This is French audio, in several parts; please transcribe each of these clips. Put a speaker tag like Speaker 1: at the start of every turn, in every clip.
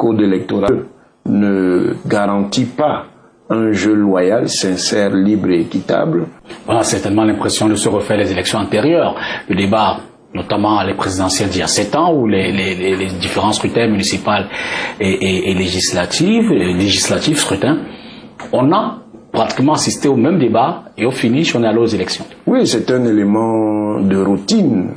Speaker 1: code électoral ne garantit pas un jeu loyal, sincère, libre et équitable.
Speaker 2: On a certainement l'impression de se refaire les élections antérieures. Le débat, notamment les présidentielles d'il y a 7 ans, ou les différents scrutins municipaux et législatifs scrutins, on a pratiquement assisté au même débat et au finish, on est allé aux élections.
Speaker 1: Oui, c'est un élément de routine.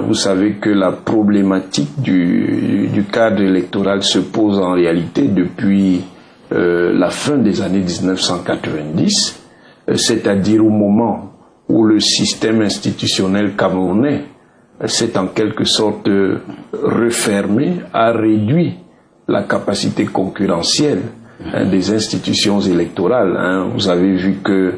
Speaker 1: Vous savez que la problématique du cadre électoral se pose en réalité depuis la fin des années 1990, c'est-à-dire au moment où le système institutionnel camerounais s'est en quelque sorte refermé, a réduit la capacité concurrentielle des institutions électorales. Vous avez vu que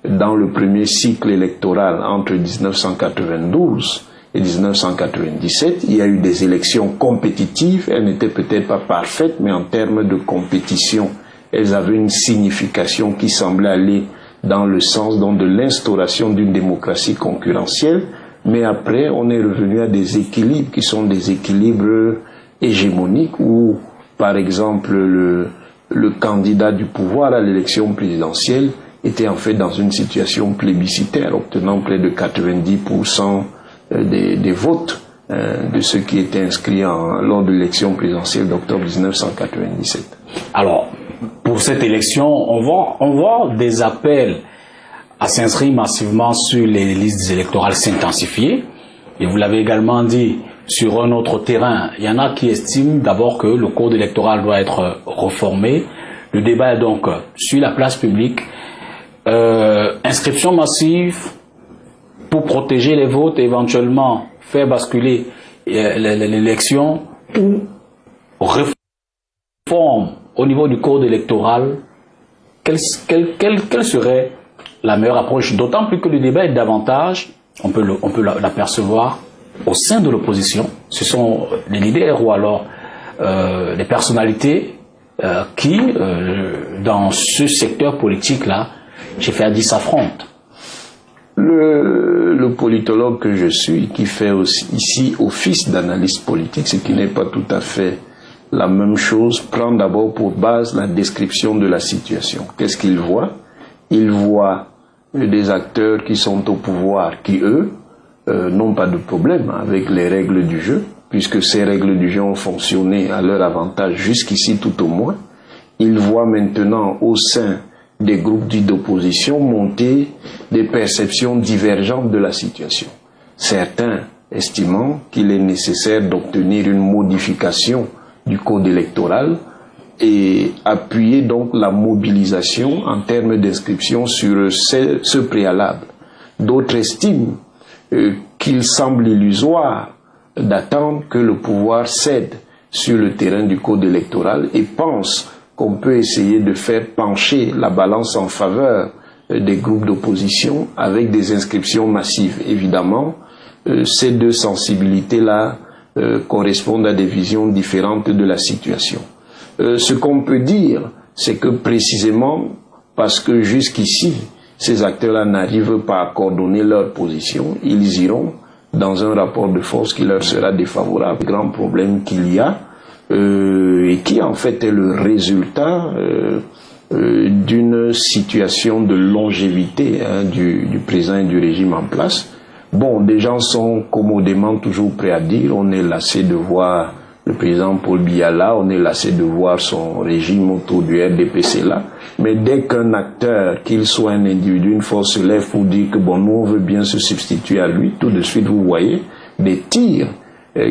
Speaker 1: dans le premier cycle électoral entre 1992 et 1997, il y a eu des élections compétitives. Elles n'étaient peut-être pas parfaites, mais en termes de compétition, elles avaient une signification qui semblait aller dans le sens de l'instauration d'une démocratie concurrentielle. Mais après, on est revenu à des équilibres qui sont des équilibres hégémoniques où, par exemple, le candidat du pouvoir à l'élection présidentielle était en fait dans une situation plébiscitaire, obtenant près de 90% des votes de ceux qui étaient inscrits lors de l'élection présidentielle d'octobre 1997.
Speaker 2: Alors, pour cette élection, on voit des appels à s'inscrire massivement sur les listes électorales s'intensifier. Et vous l'avez également dit, sur un autre terrain, il y en a qui estiment d'abord que le code électoral doit être reformé. Le débat est donc sur la place publique. Inscription massive pour protéger les votes et éventuellement faire basculer l'élection, ou réforme au niveau du code électoral. Quelle serait la meilleure approche? D'autant plus que le débat est davantage, on peut l'apercevoir au sein de l'opposition. Ce sont les leaders ou alors les personnalités qui, dans ce secteur politique-là, j'ai fait à dire s'affrontent.
Speaker 1: Le politologue que je suis, qui fait aussi ici office d'analyste politique, ce qui n'est pas tout à fait la même chose, prend d'abord pour base la description de la situation. Qu'est-ce qu'il voit? Il voit des acteurs qui sont au pouvoir, qui eux, n'ont pas de problème avec les règles du jeu, puisque ces règles du jeu ont fonctionné à leur avantage jusqu'ici tout au moins. Il voit maintenant au sein des groupes dits d'opposition monter des perceptions divergentes de la situation. Certains estimant qu'il est nécessaire d'obtenir une modification du code électoral et appuyer donc la mobilisation en termes d'inscription sur ce préalable. D'autres estiment qu'il semble illusoire d'attendre que le pouvoir cède sur le terrain du code électoral et pensent qu'on peut essayer de faire pencher la balance en faveur des groupes d'opposition avec des inscriptions massives. Évidemment, ces deux sensibilités-là correspondent à des visions différentes de la situation. Ce qu'on peut dire, c'est que précisément parce que jusqu'ici, ces acteurs-là n'arrivent pas à coordonner leur position, ils iront dans un rapport de force qui leur sera défavorable. Le grand problème qu'il y a, et qui en fait est le résultat d'une situation de longévité du président et du régime en place. Bon, des gens sont commodément toujours prêts à dire, on est lassé de voir le président Paul Biya là, on est lassé de voir son régime autour du RDPC là, mais dès qu'un acteur, qu'il soit un individu, une force se lève pour dire que bon, nous on veut bien se substituer à lui, tout de suite vous voyez des tirs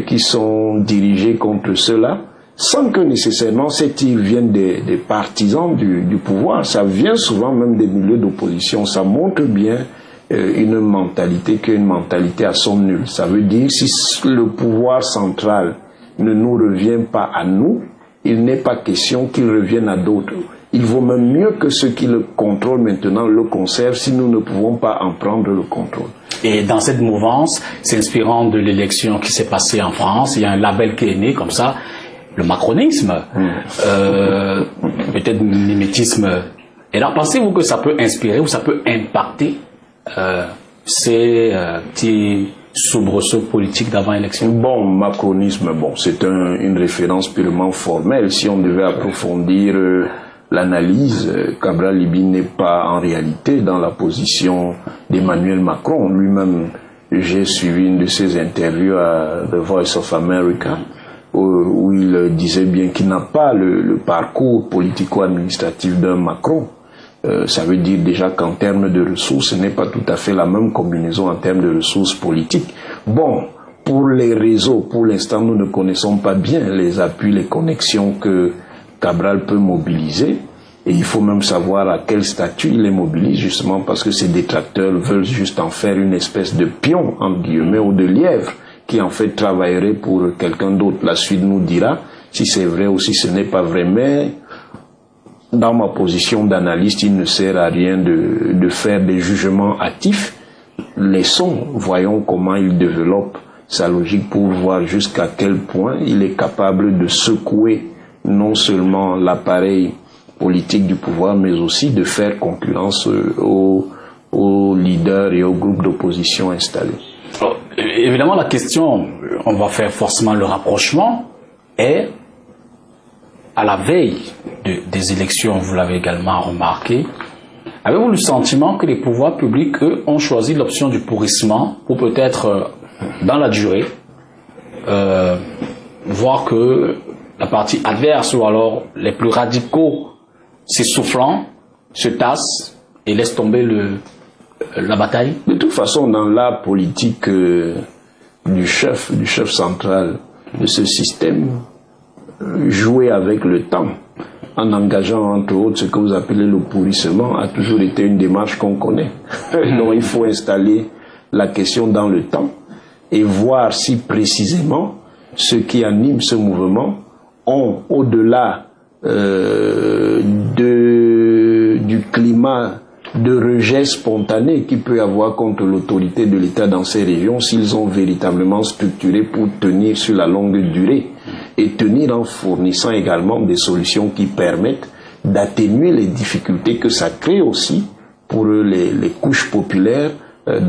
Speaker 1: qui sont dirigés contre ceux-là, sans que nécessairement ces tirs viennent des partisans du pouvoir. Ça vient souvent même des milieux d'opposition. Ça montre bien une mentalité qui est une mentalité à somme nulle. Ça veut dire si le pouvoir central ne nous revient pas à nous, il n'est pas question qu'il revienne à d'autres. Il vaut même mieux que ceux qui le contrôlent maintenant le conservent si nous ne pouvons pas en prendre le contrôle.
Speaker 2: Et dans cette mouvance, s'inspirant de l'élection qui s'est passée en France, il y a un label qui est né comme ça, le macronisme, peut-être le mimétisme. Et là, pensez-vous que ça peut inspirer ou ça peut impacter ces soubresaut politique d'avant-élection?
Speaker 1: Bon, macronisme, bon, c'est une référence purement formelle. Si on devait approfondir l'analyse, Cabral Libye n'est pas en réalité dans la position d'Emmanuel Macron. Lui-même, j'ai suivi une de ses interviews à The Voice of America, où il disait bien qu'il n'a pas le parcours politico-administratif d'un Macron. Ça veut dire déjà qu'en termes de ressources, ce n'est pas tout à fait la même combinaison en termes de ressources politiques. Bon, pour les réseaux, pour l'instant, nous ne connaissons pas bien les appuis, les connexions que Cabral peut mobiliser. Et il faut même savoir à quel statut il les mobilise, justement parce que ses détracteurs veulent juste en faire une espèce de pion, entre guillemets, ou de lièvre, qui en fait travaillerait pour quelqu'un d'autre. La suite nous dira si c'est vrai ou si ce n'est pas vrai. Mais dans ma position d'analyste, il ne sert à rien de faire des jugements hâtifs. Laissons, voyons comment il développe sa logique pour voir jusqu'à quel point il est capable de secouer non seulement l'appareil politique du pouvoir, mais aussi de faire concurrence aux leaders et aux groupes d'opposition installés.
Speaker 2: Alors, évidemment, la question, on va faire forcément le rapprochement, est à la veille des élections, vous l'avez également remarqué, avez-vous le sentiment que les pouvoirs publics, eux, ont choisi l'option du pourrissement pour peut-être, dans la durée, voir que la partie adverse ou alors les plus radicaux s'essoufflant, se tassent et laissent tomber la bataille?
Speaker 1: De toute façon, dans l'art politique du chef central de ce système, jouer avec le temps, en engageant entre autres ce que vous appelez le pourrissement, a toujours été une démarche qu'on connaît. Donc il faut installer la question dans le temps et voir si précisément ceux qui animent ce mouvement ont, au-delà du climat de rejet spontané qu'il peut y avoir contre l'autorité de l'État dans ces régions, s'ils ont véritablement structuré pour tenir sur la longue durée et tenir en fournissant également des solutions qui permettent d'atténuer les difficultés que ça crée aussi pour les couches populaires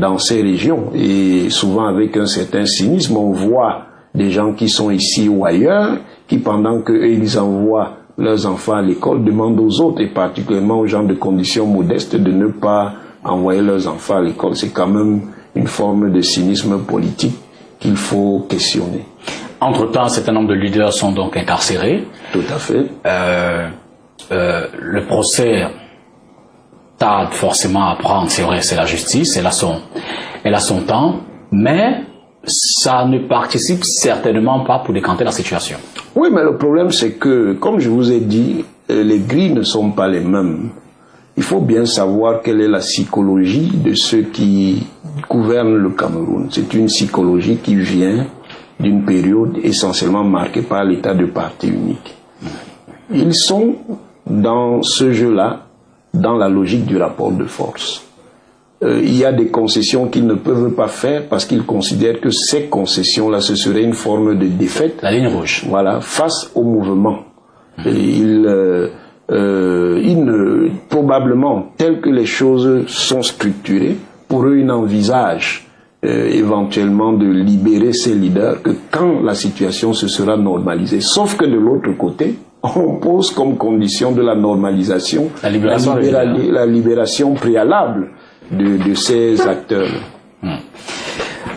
Speaker 1: dans ces régions. Et souvent avec un certain cynisme, on voit des gens qui sont ici ou ailleurs, qui pendant qu'eux ils envoient leurs enfants à l'école, demandent aux autres, et particulièrement aux gens de conditions modestes, de ne pas envoyer leurs enfants à l'école. C'est quand même une forme de cynisme politique qu'il faut questionner.
Speaker 2: Entre-temps, un certain nombre de leaders sont donc incarcérés.
Speaker 1: Tout à fait.
Speaker 2: Le procès tarde forcément à prendre, c'est vrai, c'est la justice, elle a son temps, mais ça ne participe certainement pas pour décanter la situation.
Speaker 1: Oui, mais le problème c'est que, comme je vous ai dit, les grilles ne sont pas les mêmes. Il faut bien savoir quelle est la psychologie de ceux qui gouvernent le Cameroun. C'est une psychologie qui vient d'une période essentiellement marquée par l'état de parti unique. Ils sont dans ce jeu-là, dans la logique du rapport de force. Il y a des concessions qu'ils ne peuvent pas faire parce qu'ils considèrent que ces concessions-là, ce serait une forme de défaite.
Speaker 2: La ligne rouge.
Speaker 1: Voilà, face au mouvement. Probablement, tel que les choses sont structurées, pour eux, ils n'envisagent éventuellement de libérer ces leaders que quand la situation se sera normalisée. Sauf que de l'autre côté, on pose comme condition de la normalisation la libération préalable de ces acteurs.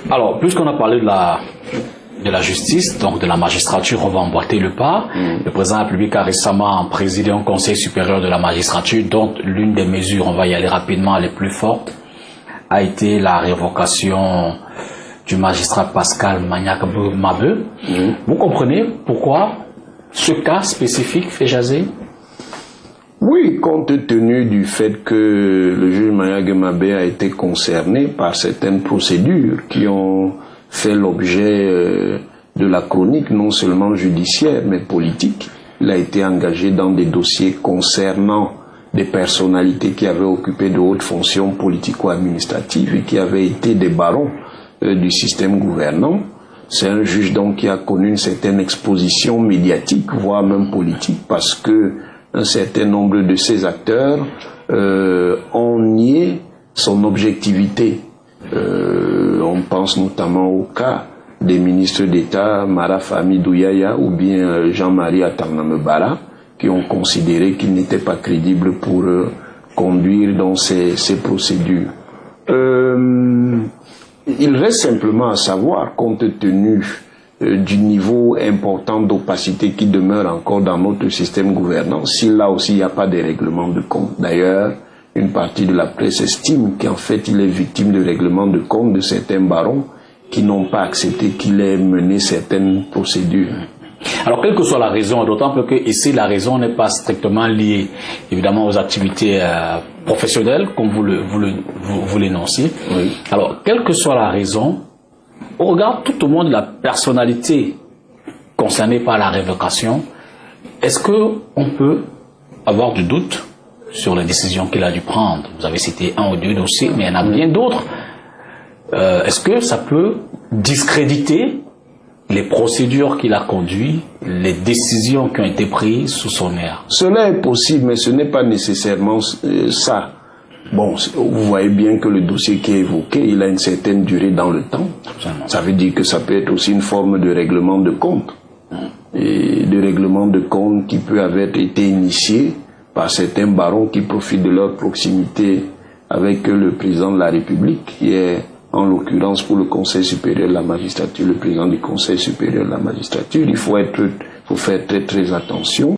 Speaker 2: Alors, puisqu'on a parlé de la justice, donc de la magistrature, on va emboîter le pas. Le président de la République a récemment présidé un conseil supérieur de la magistrature, dont l'une des mesures, on va y aller rapidement, les plus fortes, a été la révocation du magistrat Pascal Maniac-Mabeu. Vous comprenez pourquoi ce cas spécifique fait jaser?
Speaker 1: Oui, compte tenu du fait que le juge Maniac-Mabeu a été concerné par certaines procédures qui ont fait l'objet de la chronique, non seulement judiciaire, mais politique. Il a été engagé dans des dossiers concernant des personnalités qui avaient occupé de hautes fonctions politico-administratives et qui avaient été des barons du système gouvernant. C'est un juge donc qui a connu une certaine exposition médiatique, voire même politique, parce que un certain nombre de ces acteurs ont nié son objectivité On pense notamment au cas des ministres d'État Mara Fahmi Doumbouya ou bien Jean-Marie Atanamebara, qui ont considéré qu'ils n'étaient pas crédibles pour conduire dans ces procédures. Il reste simplement à savoir, compte tenu du niveau important d'opacité qui demeure encore dans notre système gouvernant, si là aussi il n'y a pas de règlement de compte. D'ailleurs, une partie de la presse estime qu'en fait il est victime de règlement de compte de certains barons qui n'ont pas accepté qu'il ait mené certaines procédures.
Speaker 2: Alors, quelle que soit la raison, d'autant que ici, la raison n'est pas strictement liée, évidemment, aux activités professionnelles, comme vous l'énonciez.
Speaker 1: Oui.
Speaker 2: Alors, quelle que soit la raison, on regarde tout au moins de la personnalité concernée par la révocation. Est-ce qu'on peut avoir du doute sur les décisions qu'il a dû prendre? Vous avez cité 1 ou 2 dossiers, mais il y en a bien d'autres. Est-ce que ça peut discréditer les procédures qu'il a conduites, les décisions qui ont été prises sous son air?
Speaker 1: Cela est possible, mais ce n'est pas nécessairement ça. Bon, vous voyez bien que le dossier qui est évoqué, il a une certaine durée dans le temps.
Speaker 2: Absolument.
Speaker 1: Ça veut dire que ça peut être aussi une forme de règlement de compte. Et de règlement de compte qui peut avoir été initié par certains barons qui profitent de leur proximité avec le président de la République, qui est en l'occurrence pour le Conseil supérieur de la magistrature, le président du Conseil supérieur de la magistrature. Il faut faire très attention.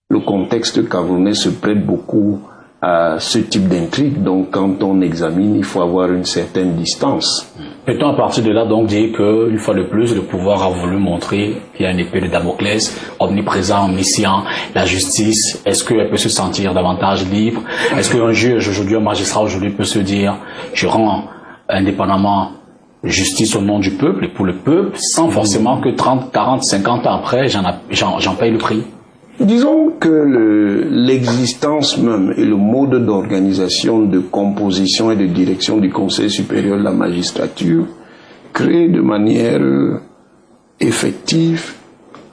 Speaker 1: Le contexte camerounais se prête beaucoup à ce type d'intrigue, donc quand on examine, il faut avoir une certaine distance.
Speaker 2: Peut-on à partir de là donc dire qu'une fois de plus, le pouvoir a voulu montrer qu'il y a une épée de Damoclès omniprésent, omniscient, la justice, est-ce qu'elle peut se sentir davantage libre? Est-ce qu'un juge aujourd'hui, un magistrat aujourd'hui peut se dire, je rends indépendamment justice au nom du peuple et pour le peuple, sans forcément que 30, 40, 50 ans après, j'en paye le prix?
Speaker 1: Disons que l'existence même et le mode d'organisation, de composition et de direction du Conseil supérieur de la magistrature crée de manière effective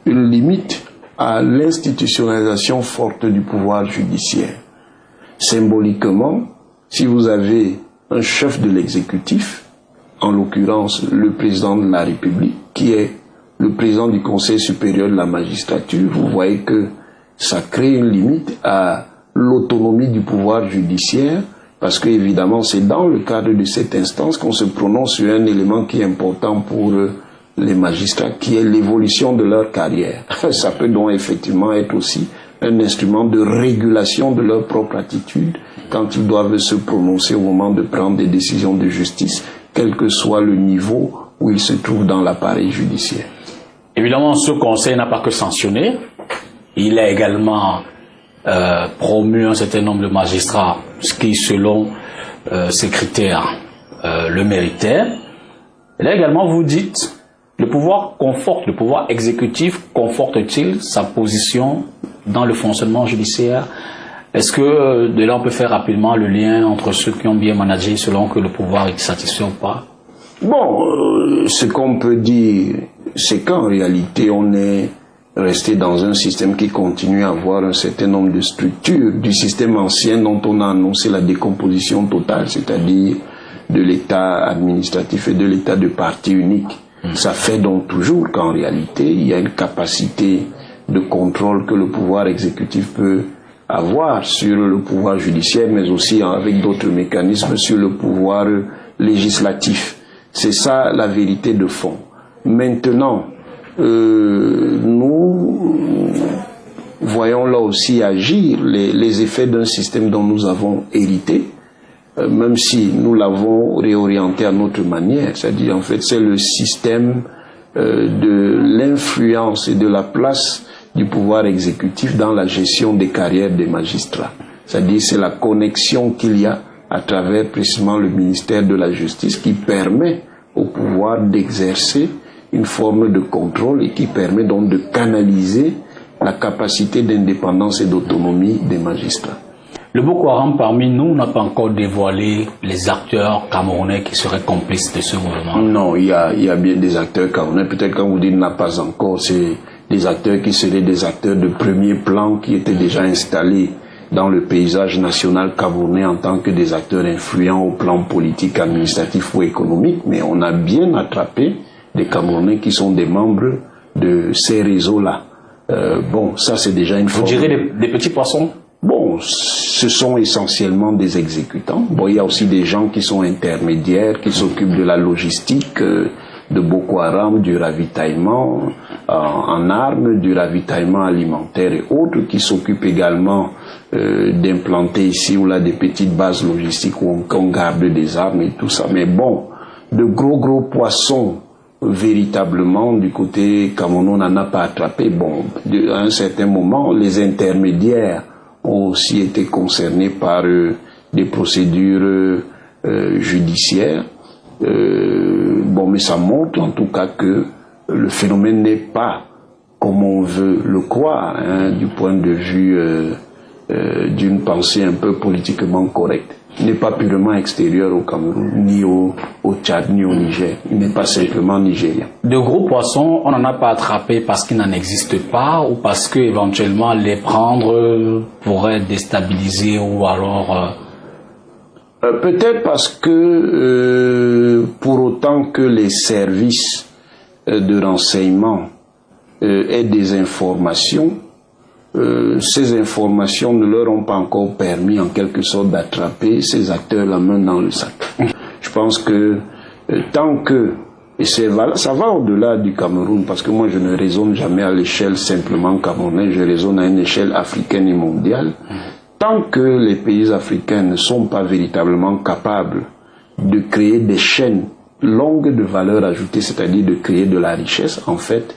Speaker 1: une limite à l'institutionnalisation forte du pouvoir judiciaire. Symboliquement, si vous avez un chef de l'exécutif, en l'occurrence le président de la République, qui est le président du Conseil supérieur de la magistrature, vous voyez que ça crée une limite à l'autonomie du pouvoir judiciaire, parce que évidemment c'est dans le cadre de cette instance qu'on se prononce sur un élément qui est important pour les magistrats, qui est l'évolution de leur carrière. Ça peut donc effectivement être aussi un instrument de régulation de leur propre attitude quand ils doivent se prononcer au moment de prendre des décisions de justice, quel que soit le niveau où ils se trouvent dans l'appareil judiciaire.
Speaker 2: Évidemment, ce conseil n'a pas que sanctionné. Il a également promu un certain nombre de magistrats, ce qui, selon ses critères, le méritait. Et là également, vous dites, le pouvoir exécutif conforte-t-il sa position dans le fonctionnement judiciaire? Est-ce que de là on peut faire rapidement le lien entre ceux qui ont bien managé selon que le pouvoir est satisfait ou pas?
Speaker 1: Bon, ce qu'on peut dire, c'est qu'en réalité on est resté dans un système qui continue à avoir un certain nombre de structures du système ancien dont on a annoncé la décomposition totale, c'est-à-dire de l'État administratif et de l'État de parti unique. Ça fait donc toujours qu'en réalité il y a une capacité de contrôle que le pouvoir exécutif peut avoir sur le pouvoir judiciaire, mais aussi avec d'autres mécanismes sur le pouvoir législatif. C'est ça la vérité de fond. Maintenant, nous voyons là aussi agir les effets d'un système dont nous avons hérité, même si nous l'avons réorienté à notre manière. C'est-à-dire, en fait, c'est le système de l'influence et de la place du pouvoir exécutif dans la gestion des carrières des magistrats. C'est-à-dire, c'est la connexion qu'il y a à travers précisément le ministère de la Justice qui permet au pouvoir d'exercer une forme de contrôle et qui permet donc de canaliser la capacité d'indépendance et d'autonomie des magistrats.
Speaker 2: Le Boko Haram parmi nous n'a pas encore dévoilé les acteurs camerounais qui seraient complices de ce mouvement.
Speaker 1: Non, il y a bien des acteurs camerounais. Peut-être quand vous dites n'a pas encore, c'est des acteurs qui seraient des acteurs de premier plan qui étaient déjà installés dans le paysage national camerounais en tant que des acteurs influents au plan politique, administratif ou économique, mais on a bien attrapé des Camerounais qui sont des membres de ces réseaux-là. Bon, ça c'est déjà une forme...
Speaker 2: Vous direz des petits poissons?
Speaker 1: Bon, ce sont essentiellement des exécutants. Bon, il y a aussi des gens qui sont intermédiaires, qui s'occupent de la logistique, de Boko Haram, du ravitaillement en armes, du ravitaillement alimentaire et autres, qui s'occupent également d'implanter ici ou là des petites bases logistiques où on garde des armes et tout ça. Mais bon, de gros poissons, véritablement, du côté Cameroun, on n'en a pas attrapé. Bon, à un certain moment, les intermédiaires ont aussi été concernés par des procédures judiciaires. Bon, mais ça montre en tout cas que le phénomène n'est pas comme on veut le croire, hein, du point de vue d'une pensée un peu politiquement correcte. Il n'est pas purement extérieur au Cameroun, ni au Tchad, ni au Niger. Il n'est pas simplement nigérien.
Speaker 2: De gros poissons, on n'en a pas attrapé parce qu'ils n'en existent pas ou parce que éventuellement les prendre pourrait déstabiliser ou alors...
Speaker 1: Peut-être parce que pour autant que les services de renseignement aient des informations, ces informations ne leur ont pas encore permis en quelque sorte d'attraper ces acteurs la main dans le sac. Je pense que tant que, et ça va au-delà du Cameroun, parce que moi je ne raisonne jamais à l'échelle simplement camerounaise, je raisonne à une échelle africaine et mondiale. Tant que les pays africains ne sont pas véritablement capables de créer des chaînes longues de valeur ajoutée, c'est-à-dire de créer de la richesse, en fait,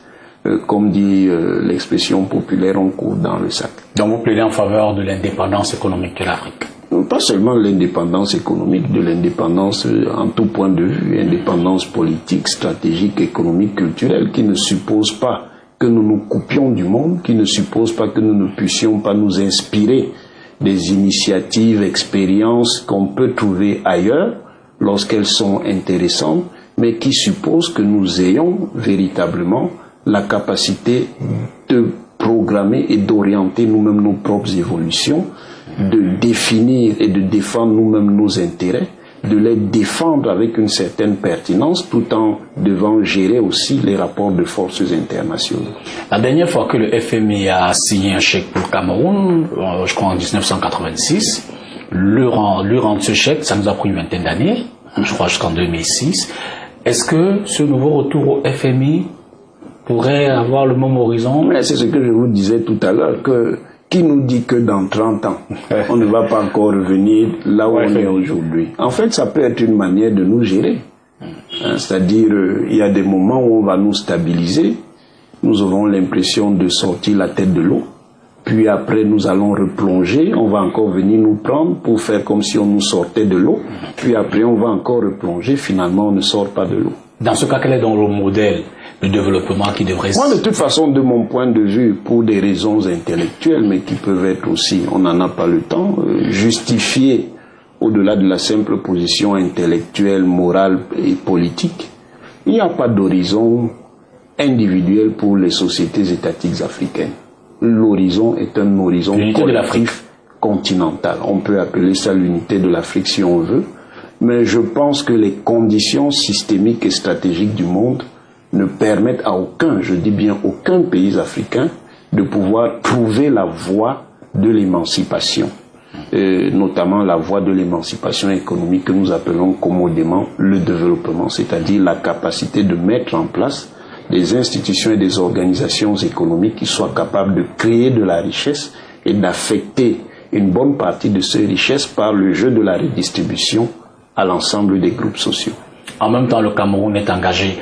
Speaker 1: comme dit l'expression populaire, on court dans le sac.
Speaker 2: Donc vous plaidez en faveur de l'indépendance économique de l'Afrique?
Speaker 1: Pas seulement l'indépendance économique, de l'indépendance en tout point de vue, indépendance politique, stratégique, économique, culturelle, qui ne suppose pas que nous nous coupions du monde, qui ne suppose pas que nous ne puissions pas nous inspirer des initiatives, expériences qu'on peut trouver ailleurs lorsqu'elles sont intéressantes, mais qui suppose que nous ayons véritablement la capacité de programmer et d'orienter nous-mêmes nos propres évolutions, de définir et de défendre nous-mêmes nos intérêts, de les défendre avec une certaine pertinence tout en devant gérer aussi les rapports de forces internationaux.
Speaker 2: La dernière fois que le FMI a signé un chèque pour le Cameroun, je crois en 1986, lui rendre ce chèque, ça nous a pris une vingtaine d'années, je crois jusqu'en 2006. Est-ce que ce nouveau retour au FMI pourrait avoir le même horizon?
Speaker 1: C'est ce que je vous disais tout à l'heure, que qui nous dit que dans 30 ans, on ne va pas encore revenir là où on est aujourd'hui? En fait, ça peut être une manière de nous gérer. C'est-à-dire, il y a des moments où on va nous stabiliser, nous aurons l'impression de sortir la tête de l'eau, puis après nous allons replonger, on va encore venir nous prendre pour faire comme si on nous sortait de l'eau, puis après on va encore replonger, finalement on ne sort pas de l'eau.
Speaker 2: Dans ce cas, quel est donc le modèle de développement qui devrait...
Speaker 1: Moi, de toute façon, de mon point de vue, pour des raisons intellectuelles, mais qui peuvent être aussi, on n'en a pas le temps, justifiées au-delà de la simple position intellectuelle, morale et politique, il n'y a pas d'horizon individuel pour les sociétés étatiques africaines. L'horizon est un horizon collectif continental. On peut appeler ça l'unité de l'Afrique si on veut, mais je pense que les conditions systémiques et stratégiques du monde ne permettent à aucun, je dis bien aucun pays africain, de pouvoir trouver la voie de l'émancipation, notamment la voie de l'émancipation économique que nous appelons commodément le développement, c'est-à-dire la capacité de mettre en place des institutions et des organisations économiques qui soient capables de créer de la richesse et d'affecter une bonne partie de ces richesses par le jeu de la redistribution à l'ensemble des groupes sociaux.
Speaker 2: En même temps, le Cameroun est engagé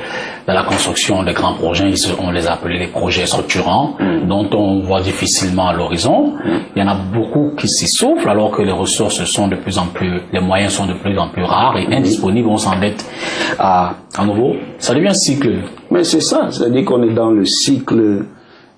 Speaker 2: dans la construction des grands projets, on les a appelés les projets structurants, dont on voit difficilement à l'horizon. Il y en a beaucoup qui s'y soufflent alors que les ressources sont de plus en plus, les moyens sont de plus en plus rares et indisponibles, on s'endette à nouveau. Ça devient un cycle.
Speaker 1: Mais c'est ça, c'est-à-dire qu'on est dans le cycle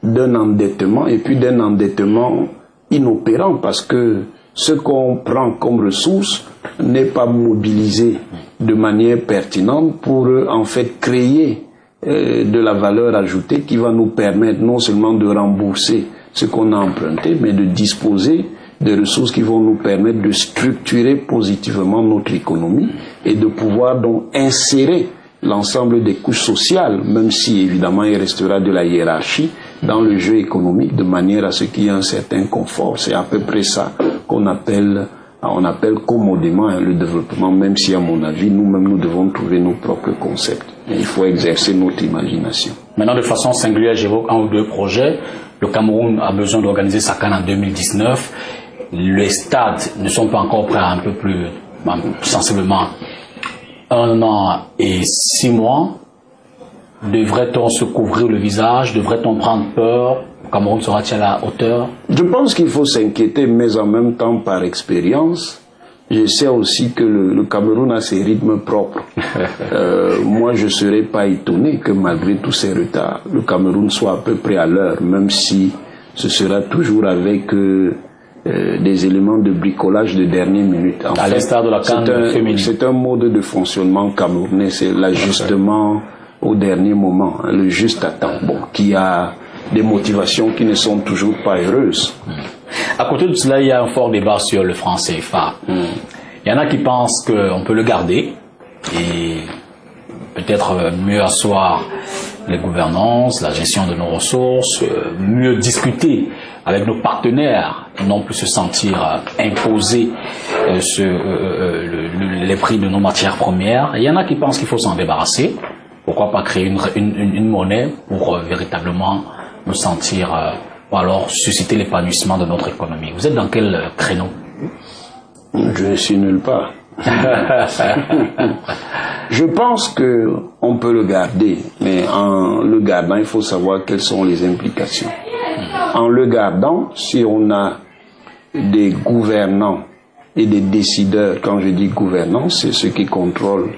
Speaker 1: d'un endettement et puis d'un endettement inopérant parce que ce qu'on prend comme ressource n'est pas mobilisé de manière pertinente pour en fait créer de la valeur ajoutée qui va nous permettre non seulement de rembourser ce qu'on a emprunté, mais de disposer des ressources qui vont nous permettre de structurer positivement notre économie et de pouvoir donc insérer l'ensemble des couches sociales, même si évidemment il restera de la hiérarchie dans le jeu économique, de manière à ce qu'il y ait un certain confort. C'est à peu près ça qu'on appelle commodément le développement, même si à mon avis, nous-mêmes nous devons trouver nos propres concepts. Et il faut exercer notre imagination.
Speaker 2: Maintenant, de façon singulière, j'évoque un ou deux projets. Le Cameroun a besoin d'organiser sa CAN en 2019. Les stades ne sont pas encore prêts à un peu plus, sensiblement 1 an et 6 mois. Devrait-on se couvrir le visage? Devrait-on prendre peur? Le Cameroun sera-t-il à la hauteur?
Speaker 1: Je pense qu'il faut s'inquiéter, mais en même temps, par expérience, je sais aussi que le Cameroun a ses rythmes propres. Moi, je ne serais pas étonné que malgré tous ces retards, le Cameroun soit à peu près à l'heure, même si ce sera toujours avec des éléments de bricolage de dernière minute.
Speaker 2: À l'instar de la CAN féminine.
Speaker 1: C'est un mode de fonctionnement camerounais, c'est l'ajustement au dernier moment, le juste à temps, qui a des motivations qui ne sont toujours pas heureuses.
Speaker 2: À côté de cela, il y a un fort débat sur le franc CFA. Il y en a qui pensent qu'on peut le garder et peut-être mieux asseoir les gouvernances, la gestion de nos ressources, mieux discuter avec nos partenaires et non plus se sentir imposer les prix de nos matières premières. Et il y en a qui pensent qu'il faut s'en débarrasser. Pourquoi pas créer une monnaie pour véritablement nous sentir ou alors susciter l'épanouissement de notre économie. Vous êtes dans quel créneau?
Speaker 1: Je ne suis nulle part. Je pense que on peut le garder, mais en le gardant, il faut savoir quelles sont les implications. En le gardant, si on a des gouvernants et des décideurs, quand je dis gouvernants, c'est ceux qui contrôlent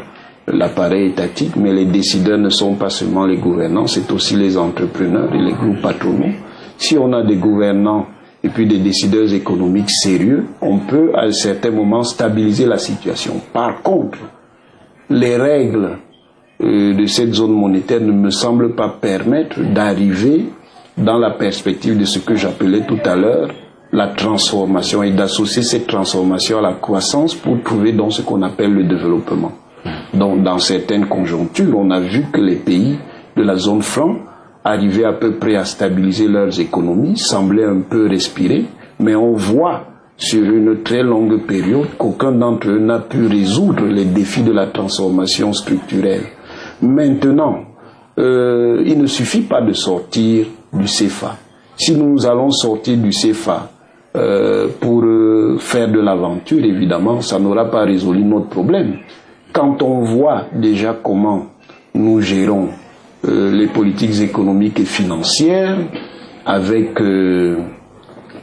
Speaker 1: l'appareil étatique, mais les décideurs ne sont pas seulement les gouvernants, c'est aussi les entrepreneurs et les groupes patronaux. Si on a des gouvernants et puis des décideurs économiques sérieux, on peut à un certain moment stabiliser la situation. Par contre, les règles de cette zone monétaire ne me semblent pas permettre d'arriver dans la perspective de ce que j'appelais tout à l'heure la transformation et d'associer cette transformation à la croissance pour trouver donc ce qu'on appelle le développement. Donc dans certaines conjonctures, on a vu que les pays de la zone franc arrivaient à peu près à stabiliser leurs économies, semblaient un peu respirer, mais on voit sur une très longue période qu'aucun d'entre eux n'a pu résoudre les défis de la transformation structurelle. Maintenant, il ne suffit pas de sortir du CFA. Si nous allons sortir du CFA pour faire de l'aventure, évidemment, ça n'aura pas résolu notre problème. Quand on voit déjà comment nous gérons les politiques économiques et financières, avec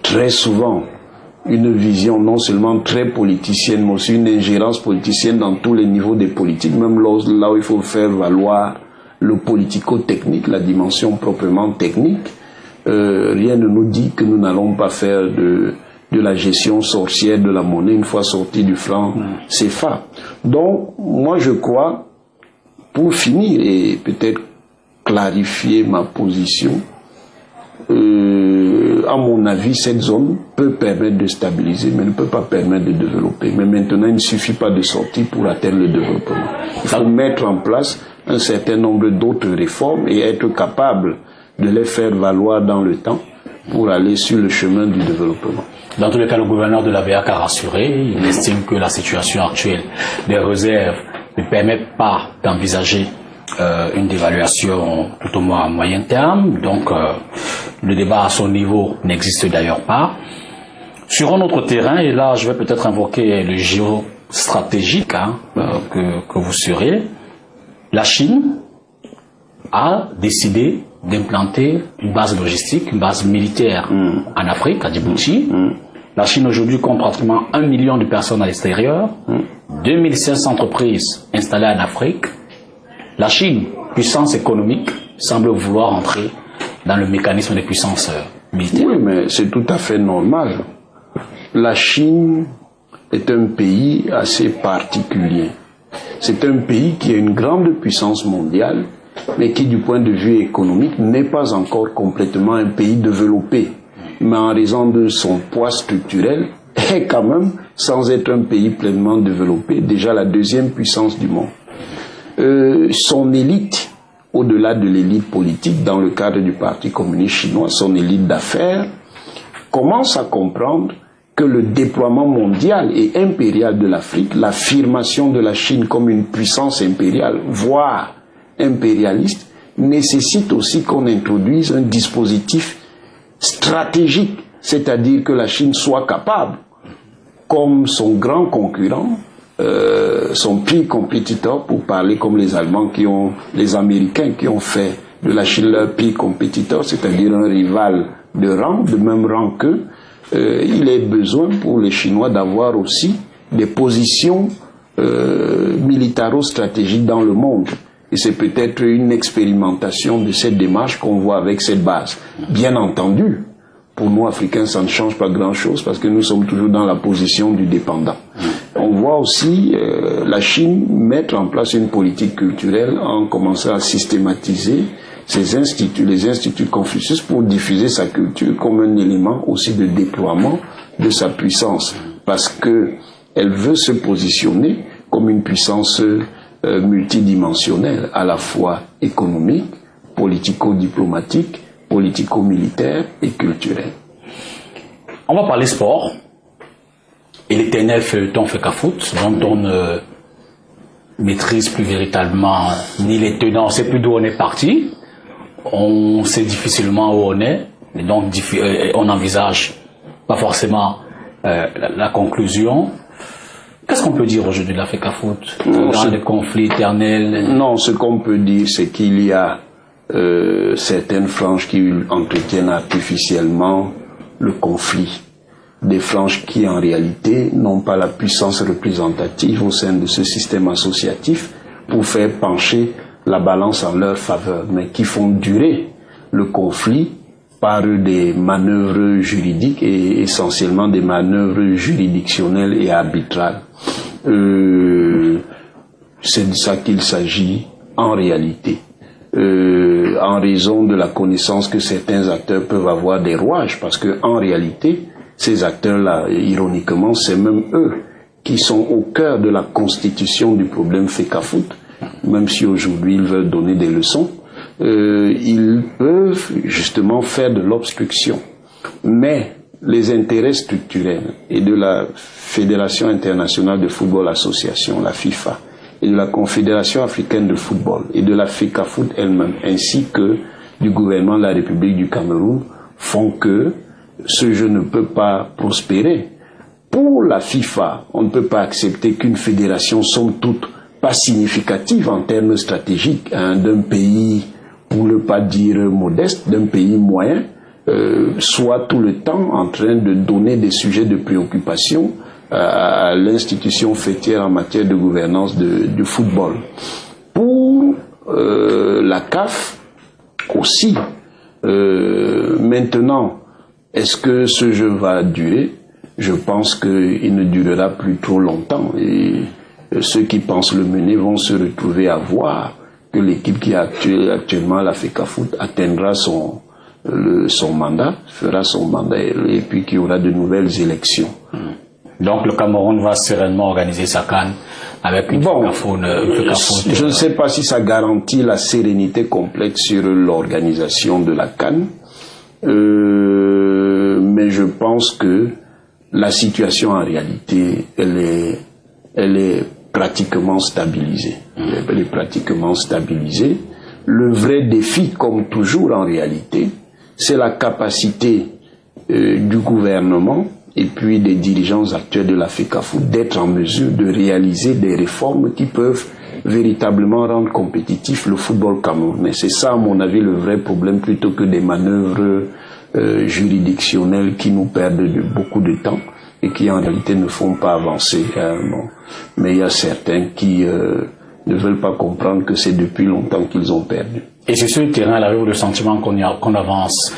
Speaker 1: très souvent une vision non seulement très politicienne, mais aussi une ingérence politicienne dans tous les niveaux des politiques, même là où il faut faire valoir le politico-technique, la dimension proprement technique, rien ne nous dit que nous n'allons pas faire de la gestion sorcière de la monnaie une fois sorti du franc CFA. Donc, moi je crois, pour finir et peut-être clarifier ma position, à mon avis, cette zone peut permettre de stabiliser, mais ne peut pas permettre de développer. Mais maintenant, il ne suffit pas de sortir pour atteindre le développement. Il faut mettre en place un certain nombre d'autres réformes et être capable de les faire valoir dans le temps pour aller sur le chemin du développement.
Speaker 2: Dans tous les cas, le gouverneur de la BAC a rassuré. Il estime que la situation actuelle des réserves ne permet pas d'envisager une dévaluation tout au moins à moyen terme. Donc, le débat à son niveau n'existe d'ailleurs pas. Sur un autre terrain, et là, je vais peut-être invoquer le géostratégique que vous serez, la Chine a décidé d'implanter une base logistique, une base militaire en Afrique, à Djibouti. La Chine aujourd'hui compte pratiquement 1 million de personnes à l'extérieur, 2500 entreprises installées en Afrique. La Chine, puissance économique, semble vouloir entrer dans le mécanisme des puissances militaires.
Speaker 1: Oui, mais c'est tout à fait normal. La Chine est un pays assez particulier. C'est un pays qui a une grande puissance mondiale, mais qui, du point de vue économique, n'est pas encore complètement un pays développé. mais en raison de son poids structurel, est quand même, sans être un pays pleinement développé, déjà la deuxième puissance du monde. Son élite, au-delà de l'élite politique, dans le cadre du Parti communiste chinois, son élite d'affaires, commence à comprendre que le déploiement mondial et impérial de l'Afrique, l'affirmation de la Chine comme une puissance impériale, voire impérialiste, nécessite aussi qu'on introduise un dispositif stratégique, c'est-à-dire que la Chine soit capable, comme son grand concurrent, son peer competitor, pour parler comme les Allemands les Américains qui ont fait de la Chine leur peer competitor, c'est-à-dire un rival de rang, de même rang qu'eux, il est besoin pour les Chinois d'avoir aussi des positions militaro-stratégiques dans le monde. Et c'est peut-être une expérimentation de cette démarche qu'on voit avec cette base. Bien entendu, pour nous Africains, ça ne change pas grand-chose parce que nous sommes toujours dans la position du dépendant. On voit aussi la Chine mettre en place une politique culturelle en commençant à systématiser les instituts Confucius pour diffuser sa culture comme un élément aussi de déploiement de sa puissance. Parce que elle veut se positionner comme une puissance multidimensionnelle, à la fois économique, politico-diplomatique, politico-militaire et culturelle.
Speaker 2: On va parler sport. Et l'éternel feuilleton FECAFOOT, dont on ne maîtrise plus véritablement ni les tenants, on ne sait plus d'où on est parti, on sait difficilement où on est, et donc on n'envisage pas forcément la conclusion. Qu'est-ce qu'on peut dire aujourd'hui de la FECAFOOT dans les conflits éternels?
Speaker 1: Non, ce qu'on peut dire, c'est qu'il y a certaines franges qui entretiennent artificiellement le conflit. Des franges qui en réalité n'ont pas la puissance représentative au sein de ce système associatif pour faire pencher la balance en leur faveur, mais qui font durer le conflit par des manœuvres juridiques et essentiellement des manœuvres juridictionnelles et arbitrales. C'est de ça qu'il s'agit en réalité. En raison de la connaissance que certains acteurs peuvent avoir des rouages, parce que en réalité, ces acteurs-là, ironiquement, c'est même eux qui sont au cœur de la constitution du problème FECAFOOT, même si aujourd'hui ils veulent donner des leçons, ils peuvent justement faire de l'obstruction. Mais les intérêts structurels et de la Fédération internationale de football association, la FIFA, et de la Confédération africaine de football, et de la FECAFOOT elle-même, ainsi que du gouvernement de la République du Cameroun, font que ce jeu ne peut pas prospérer. Pour la FIFA, on ne peut pas accepter qu'une fédération, somme toute, pas significative en termes stratégiques, d'un pays, pour ne pas dire modeste, d'un pays moyen, soit tout le temps en train de donner des sujets de préoccupation à l'institution fêtière en matière de gouvernance du football. Pour la CAF aussi, maintenant, est-ce que ce jeu va durer? Je pense qu'il ne durera plus trop longtemps et ceux qui pensent le mener vont se retrouver à voir que l'équipe qui a actuellement la FECAFOOT atteindra son mandat, fera son mandat et puis qu'il y aura de nouvelles élections.
Speaker 2: Donc le Cameroun va sereinement organiser sa CAN avec une FECAFOOT.
Speaker 1: Je ne sais pas si ça garantit la sérénité complète sur l'organisation de la CAN. Mais je pense que la situation en réalité, elle est pratiquement stabilisée. Elle est pratiquement stabilisée. Le vrai défi, comme toujours en réalité, c'est la capacité du gouvernement et puis des dirigeants actuels de la FECAFOOT d'être en mesure de réaliser des réformes qui peuvent véritablement rendre compétitif le football camerounais. C'est ça, à mon avis, le vrai problème, plutôt que des manœuvres juridictionnelles qui nous perdent beaucoup de temps et qui en réalité ne font pas avancer. Mais il y a certains qui ne veulent pas comprendre que c'est depuis longtemps qu'ils ont perdu.
Speaker 2: Et c'est sur le terrain, là, le sentiment qu'on avance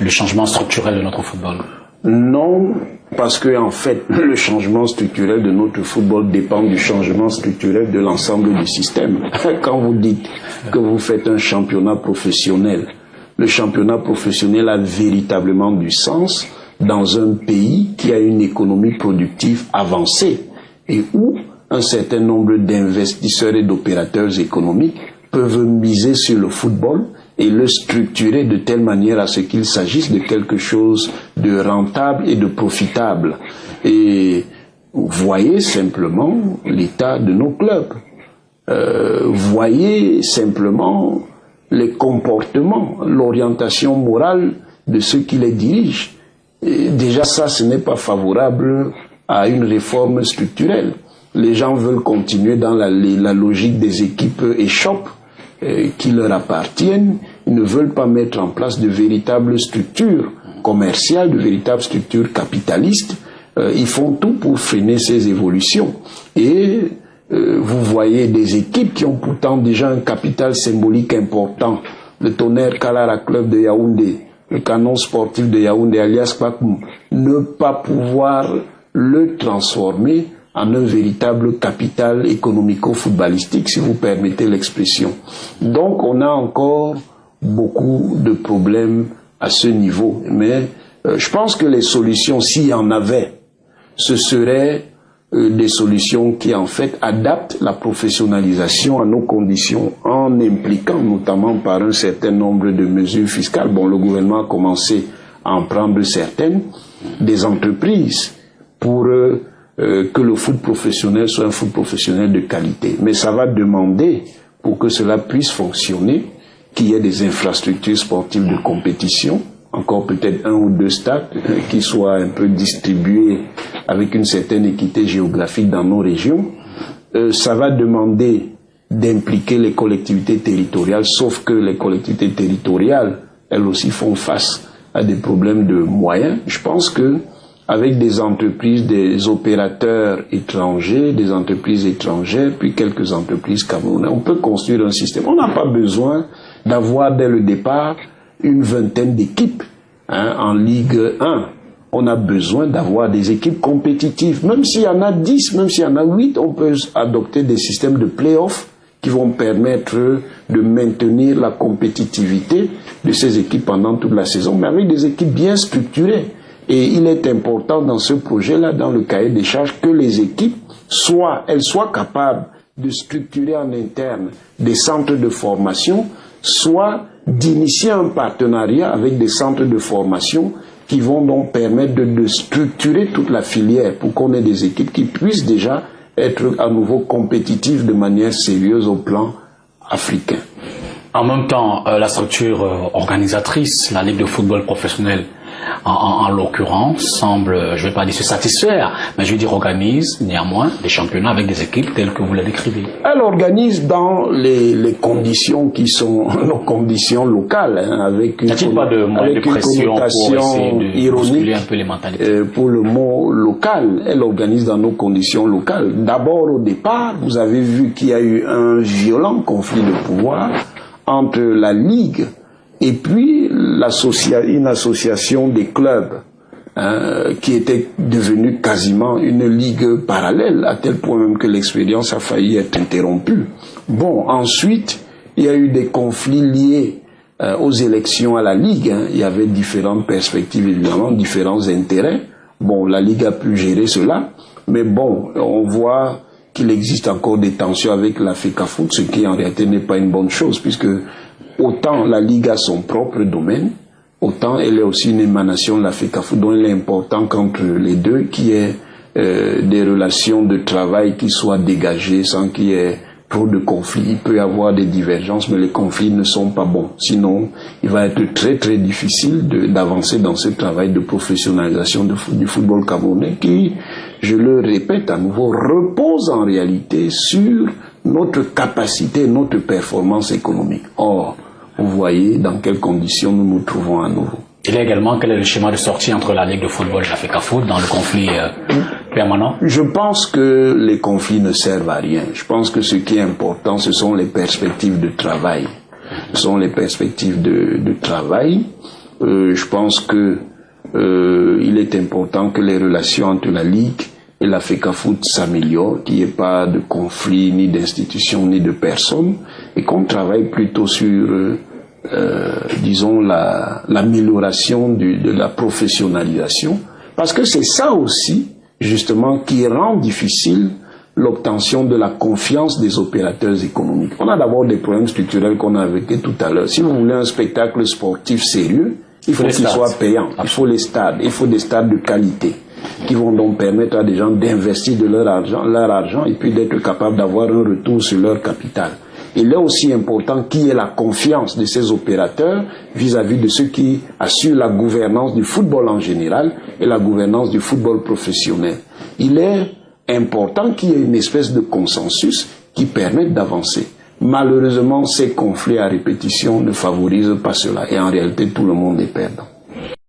Speaker 2: le changement structurel de notre football?
Speaker 1: Non, parce que en fait, le changement structurel de notre football dépend du changement structurel de l'ensemble du système. Quand vous dites que vous faites un championnat professionnel le championnat professionnel a véritablement du sens dans un pays qui a une économie productive avancée et où un certain nombre d'investisseurs et d'opérateurs économiques peuvent miser sur le football et le structurer de telle manière à ce qu'il s'agisse de quelque chose de rentable et de profitable. Et voyez simplement l'état de nos clubs. Voyez simplement les comportements, l'orientation morale de ceux qui les dirigent. Et déjà ça, ce n'est pas favorable à une réforme structurelle. Les gens veulent continuer dans la logique des équipes échoppes qui leur appartiennent. Ils ne veulent pas mettre en place de véritables structures commerciales, de véritables structures capitalistes. Ils font tout pour freiner ces évolutions. Et vous voyez des équipes qui ont pourtant déjà un capital symbolique important. Le Tonnerre Kalara Club de Yaoundé, le Canon Sportif de Yaoundé alias Kpakoum, ne pas pouvoir le transformer en un véritable capital économico-footballistique, si vous permettez l'expression. Donc on a encore beaucoup de problèmes à ce niveau. Mais je pense que les solutions, s'il y en avait, ce seraient des solutions qui en fait adaptent la professionnalisation à nos conditions en impliquant notamment par un certain nombre de mesures fiscales. Bon, le gouvernement a commencé à en prendre certaines, des entreprises pour que le foot professionnel soit un foot professionnel de qualité. Mais ça va demander, pour que cela puisse fonctionner, qu'il y ait des infrastructures sportives de compétition, encore peut-être 1 ou 2 stades qui soient un peu distribués avec une certaine équité géographique dans nos régions. Ça va demander d'impliquer les collectivités territoriales, sauf que les collectivités territoriales, elles aussi font face à des problèmes de moyens. Je pense que avec des entreprises, des opérateurs étrangers, des entreprises étrangères, puis quelques entreprises camerounaises, on peut construire un système. On n'a pas besoin d'avoir dès le départ une vingtaine d'équipes en Ligue 1. On a besoin d'avoir des équipes compétitives. Même s'il y en a 10, même s'il y en a 8, on peut adopter des systèmes de play-off qui vont permettre de maintenir la compétitivité de ces équipes pendant toute la saison, mais avec des équipes bien structurées. Et il est important dans ce projet-là, dans le cahier des charges, que les équipes soient capables de structurer en interne des centres de formation, soit d'initier un partenariat avec des centres de formation qui vont donc permettre de structurer toute la filière pour qu'on ait des équipes qui puissent déjà être à nouveau compétitives de manière sérieuse au plan africain.
Speaker 2: En même temps, la structure organisatrice, la Ligue de football professionnel, en l'occurrence, semble, je ne vais pas dire se satisfaire, mais je veux dire organise néanmoins des championnats avec des équipes telles que vous les décrivez.
Speaker 1: Elle organise dans les conditions qui sont nos conditions locales, avec une, connotation ironique
Speaker 2: un peu les mentalités.
Speaker 1: Pour le mot local. Elle organise dans nos conditions locales. D'abord, au départ, vous avez vu qu'il y a eu un violent conflit de pouvoir entre la Ligue et puis une association des clubs qui était devenue quasiment une ligue parallèle, à tel point même que l'expérience a failli être interrompue. Bon, ensuite, il y a eu des conflits liés aux élections à la Ligue. Il y avait différentes perspectives, évidemment, différents intérêts. Bon, la Ligue a pu gérer cela, mais bon, on voit qu'il existe encore des tensions avec la FECAFOOT, ce qui en réalité n'est pas une bonne chose, puisque autant la Ligue a son propre domaine, autant elle est aussi une émanation de la FECAFOOT, dont il est important qu'entre les deux, qu'il y ait des relations de travail qui soient dégagées sans qu'il y ait trop de conflits. Il peut y avoir des divergences, mais les conflits ne sont pas bons. Sinon, il va être très très difficile d'avancer dans ce travail de professionnalisation du football camerounais qui, je le répète à nouveau, repose en réalité sur notre capacité, notre performance économique. Or, vous voyez dans quelles conditions nous nous trouvons à nouveau.
Speaker 2: Il y a également quel est le schéma de sortie entre la Ligue de football et la FECAFOOT dans le conflit permanent?
Speaker 1: Je pense que les conflits ne servent à rien. Je pense que ce qui est important, ce sont les perspectives de travail. Ce sont les perspectives de travail. Je pense que il est important que les relations entre la Ligue et la FECAFOOT s'améliorent, qu'il n'y ait pas de conflit, ni d'institutions, ni de personnes, et qu'on travaille plutôt sur disons, l'amélioration de la professionnalisation, parce que c'est ça aussi, justement, qui rend difficile l'obtention de la confiance des opérateurs économiques. On a d'abord des problèmes structurels qu'on a évoqués tout à l'heure. Si vous voulez un spectacle sportif sérieux, il faut qu'il soit payant. Il faut les stades, il faut des stades de qualité qui vont donc permettre à des gens d'investir de leur argent et puis d'être capables d'avoir un retour sur leur capital. Il est aussi important qu'il y ait la confiance de ces opérateurs vis-à-vis de ceux qui assurent la gouvernance du football en général et la gouvernance du football professionnel. Il est important qu'il y ait une espèce de consensus qui permette d'avancer. Malheureusement, ces conflits à répétition ne favorisent pas cela et en réalité tout le monde est perdant.